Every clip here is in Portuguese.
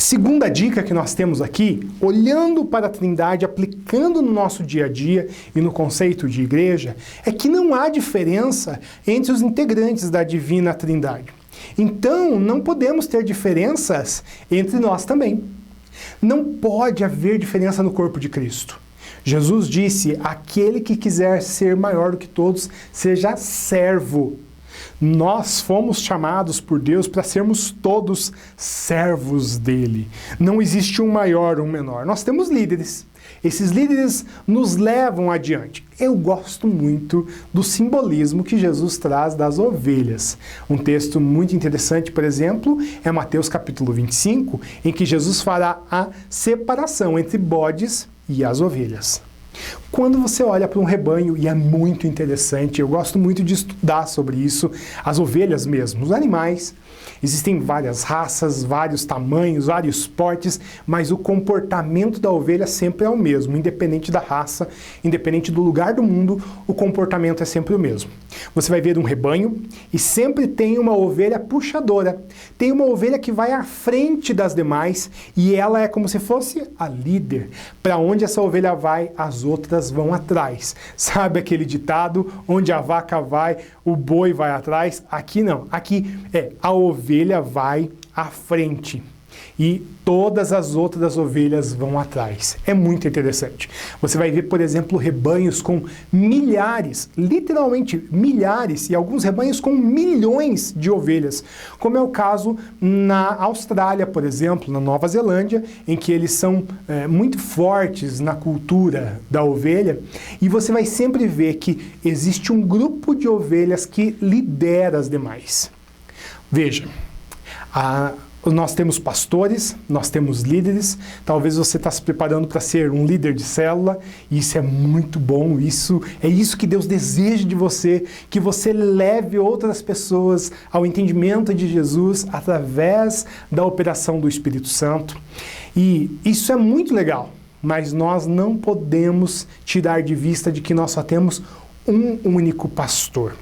Segunda dica que nós temos aqui, olhando para a Trindade, aplicando no nosso dia a dia e no conceito de igreja, é que não há diferença entre os integrantes da Divina Trindade. Então, não podemos ter diferenças entre nós também. Não pode haver diferença no corpo de Cristo. Jesus disse, aquele que quiser ser maior do que todos, seja servo. Nós fomos chamados por Deus para sermos todos servos dele. Não existe um maior ou um menor. Nós temos líderes. Esses líderes nos levam adiante. Eu gosto muito do simbolismo que Jesus traz das ovelhas. Um texto muito interessante, por exemplo, é Mateus capítulo 25, em que Jesus fará a separação entre bodes e as ovelhas. Quando você olha para um rebanho, e é muito interessante, eu gosto muito de estudar sobre isso, as ovelhas mesmo, os animais, existem várias raças, vários tamanhos, vários portes, mas o comportamento da ovelha sempre é o mesmo, independente da raça, independente do lugar do mundo, o comportamento é sempre o mesmo. Você vai ver um rebanho e sempre tem uma ovelha puxadora, tem uma ovelha que vai à frente das demais e ela é como se fosse a líder. Para onde essa ovelha vai, as outras vão atrás. Sabe aquele ditado, onde a vaca vai, o boi vai atrás? Aqui não, aqui a ovelha vai à frente e todas as outras ovelhas vão atrás. É muito interessante. Você vai ver, por exemplo, rebanhos com milhares, literalmente milhares, e alguns rebanhos com milhões de ovelhas, como é o caso na Austrália, por exemplo, na Nova Zelândia, em que eles são muito fortes na cultura da ovelha, e você vai sempre ver que existe um grupo de ovelhas que lidera as demais. Veja, nós temos pastores, nós temos líderes, talvez você está se preparando para ser um líder de célula, e isso é muito bom, é isso que Deus deseja de você, que você leve outras pessoas ao entendimento de Jesus através da operação do Espírito Santo, e isso é muito legal, mas nós não podemos tirar de vista de que nós só temos um único pastor.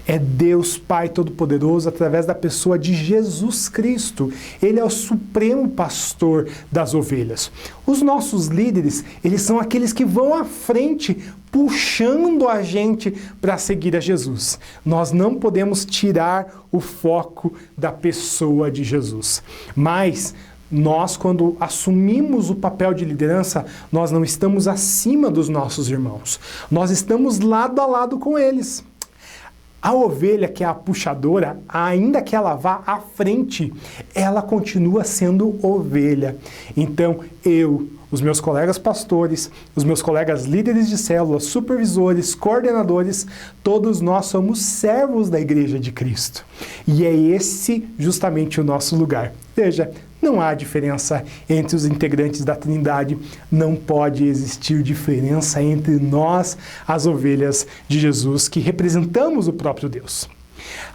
É Deus Pai Todo-Poderoso através da pessoa de Jesus Cristo. Ele é o supremo pastor das ovelhas. Os nossos líderes, eles são aqueles que vão à frente, puxando a gente para seguir a Jesus. Nós não podemos tirar o foco da pessoa de Jesus. Mas nós, quando assumimos o papel de liderança, nós não estamos acima dos nossos irmãos. Nós estamos lado a lado com eles. A ovelha, que é a puxadora, ainda que ela vá à frente, ela continua sendo ovelha. Então, os meus colegas pastores, os meus colegas líderes de célula, supervisores, coordenadores, todos nós somos servos da Igreja de Cristo. E é esse justamente o nosso lugar. Veja, não há diferença entre os integrantes da Trindade, não pode existir diferença entre nós, as ovelhas de Jesus, que representamos o próprio Deus.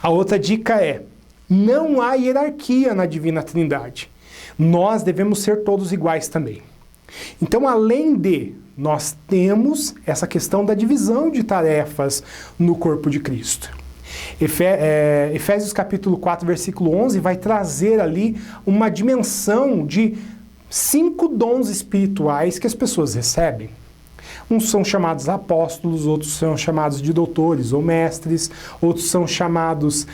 A outra dica é, não há hierarquia na Divina Trindade. Nós devemos ser todos iguais também. Então, além de nós temos essa questão da divisão de tarefas no corpo de Cristo. Efésios capítulo 4, versículo 11, vai trazer ali uma dimensão de 5 dons espirituais que as pessoas recebem. Uns são chamados apóstolos, outros são chamados de doutores ou mestres, outros são chamados...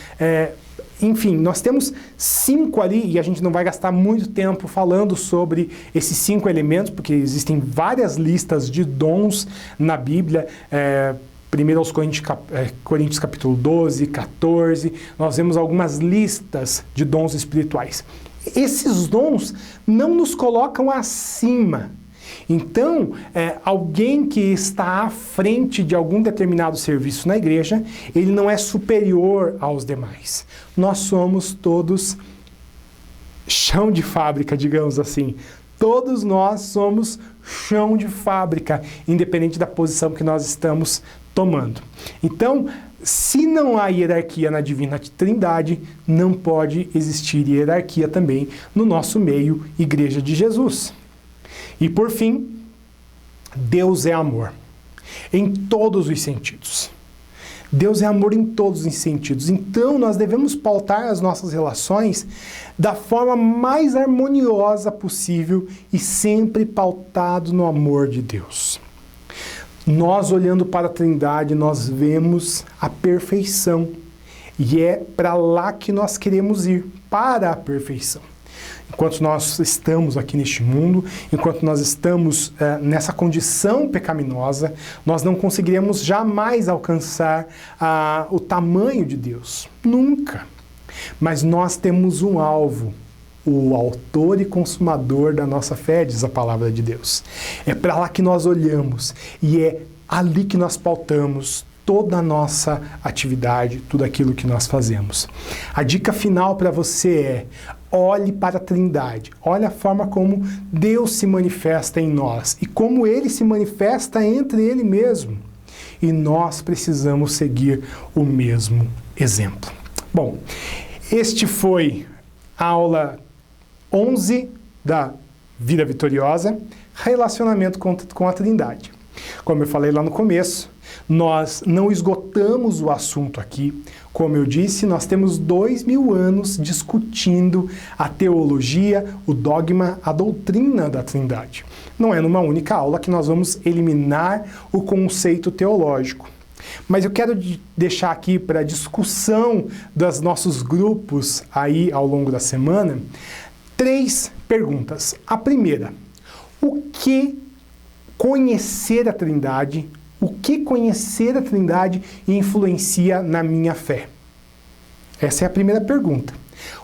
Enfim, nós temos 5 ali, e a gente não vai gastar muito tempo falando sobre esses 5 elementos, porque existem várias listas de dons na Bíblia. 1 aos Coríntios capítulo 12, 14, nós vemos algumas listas de dons espirituais. Esses dons não nos colocam acima. Então, alguém que está à frente de algum determinado serviço na igreja, ele não é superior aos demais. Nós somos todos chão de fábrica, digamos assim. Todos nós somos chão de fábrica, independente da posição que nós estamos tomando. Então, se não há hierarquia na Divina Trindade, não pode existir hierarquia também no nosso meio, Igreja de Jesus. E por fim, Deus é amor, em todos os sentidos. Deus é amor em todos os sentidos. Então, nós devemos pautar as nossas relações da forma mais harmoniosa possível e sempre pautado no amor de Deus. Nós, olhando para a Trindade, nós vemos a perfeição. E é para lá que nós queremos ir, para a perfeição. Enquanto nós estamos aqui neste mundo, enquanto nós estamos nessa condição pecaminosa, nós não conseguiremos jamais alcançar o tamanho de Deus. Nunca. Mas nós temos um alvo, o autor e consumador da nossa fé, diz a palavra de Deus. É para lá que nós olhamos e é ali que nós pautamos toda a nossa atividade, tudo aquilo que nós fazemos. A dica final para você é: olhe para a Trindade, olhe a forma como Deus se manifesta em nós e como Ele se manifesta entre Ele mesmo. E nós precisamos seguir o mesmo exemplo. Bom, este foi a aula 11 da Vida Vitoriosa, relacionamento com a Trindade. Como eu falei lá no começo, nós não esgotamos o assunto aqui. Como eu disse, nós temos 2000 anos discutindo a teologia, o dogma, a doutrina da Trindade. Não é numa única aula que nós vamos eliminar o conceito teológico. Mas eu quero deixar aqui para discussão dos nossos grupos aí ao longo da semana 3 perguntas. A primeira: o que conhecer a Trindade influencia na minha fé? Essa é a primeira pergunta.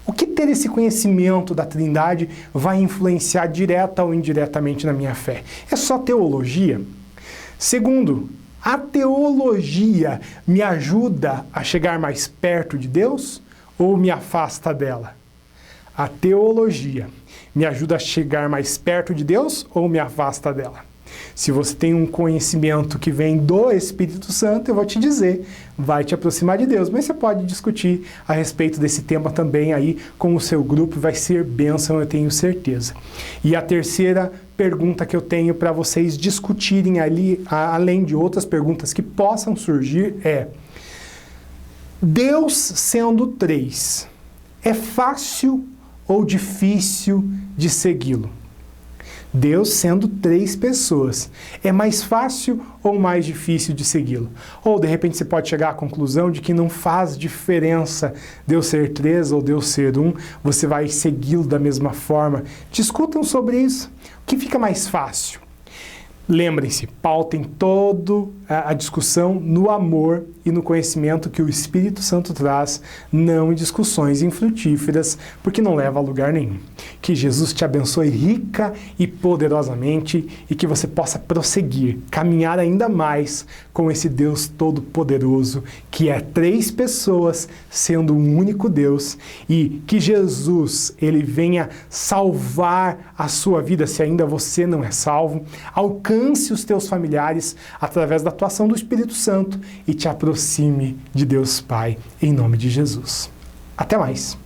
O que ter esse conhecimento da Trindade vai influenciar direta ou indiretamente na minha fé? É só teologia? Segundo, a teologia me ajuda a chegar mais perto de Deus ou me afasta dela? A teologia me ajuda a chegar mais perto de Deus ou me afasta dela? Se você tem um conhecimento que vem do Espírito Santo, eu vou te dizer, vai te aproximar de Deus. Mas você pode discutir a respeito desse tema também aí com o seu grupo, vai ser bênção, eu tenho certeza. E a terceira pergunta que eu tenho para vocês discutirem ali, além de outras perguntas que possam surgir, é: Deus sendo 3, é fácil ou difícil de segui-lo? Deus sendo 3 pessoas, é mais fácil ou mais difícil de segui-lo? Ou de repente você pode chegar à conclusão de que não faz diferença Deus ser 3 ou Deus ser 1, você vai segui-lo da mesma forma. Discutam sobre isso. O que fica mais fácil? Lembrem-se, pautem toda a discussão no amor e no conhecimento que o Espírito Santo traz, não em discussões infrutíferas, porque não leva a lugar nenhum. Que Jesus te abençoe rica e poderosamente e que você possa prosseguir, caminhar ainda mais com esse Deus Todo-Poderoso, que é 3 pessoas sendo um único Deus, e que Jesus, ele venha salvar a sua vida, se ainda você não é salvo, alcance os teus familiares através da atuação do Espírito Santo e te aproxime de Deus Pai, em nome de Jesus. Até mais!